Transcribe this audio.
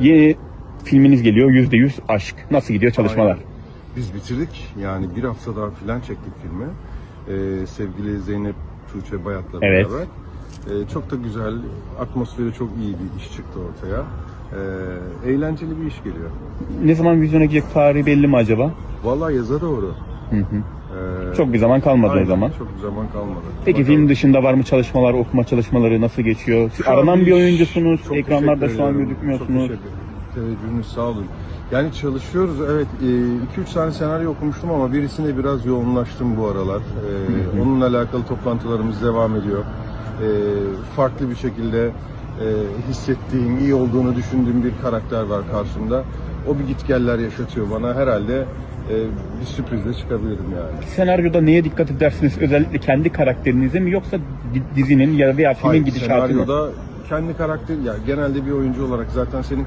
Yeni filminiz geliyor, %100 aşk. Nasıl gidiyor çalışmalar? Aynen. Biz bitirdik. Yani bir hafta daha filan çektik filmi. Sevgili Zeynep Tuğçe Bayat'la Evet. beraber. Çok da güzel, atmosferi çok iyi bir iş çıktı ortaya. Eğlenceli bir iş geliyor. Ne zaman vizyona girecek, tarihi belli mi acaba? Vallahi yaza doğru. Çok bir zaman kalmadı Aynen, o zaman. çok bir zaman kalmadı. Peki Bakalım. film dışında var mı çalışmalar, okuma çalışmaları nasıl geçiyor? Siz Şu an aranan bir iş- oyuncusunuz, çok ekranlarda teşekkür şu an ederim. gözükmüyorsunuz. Çok teveccühünüz sağ olun. Yani çalışıyoruz, evet. 2-3 tane senaryo okumuştum ama birisine biraz yoğunlaştım bu aralar. Onunla alakalı toplantılarımız devam ediyor. Farklı bir şekilde hissettiğim, iyi olduğunu düşündüğüm bir karakter var karşımda. O bir gitgeller yaşatıyor bana. Herhalde bir sürprizle çıkabilirim yani. Senaryoda neye dikkat edersiniz? Özellikle kendi karakterinize mi, yoksa dizinin ya veya filmin Hayır, gidişatı mı? senaryoda kendi karakter, ya genelde bir oyuncu olarak zaten senin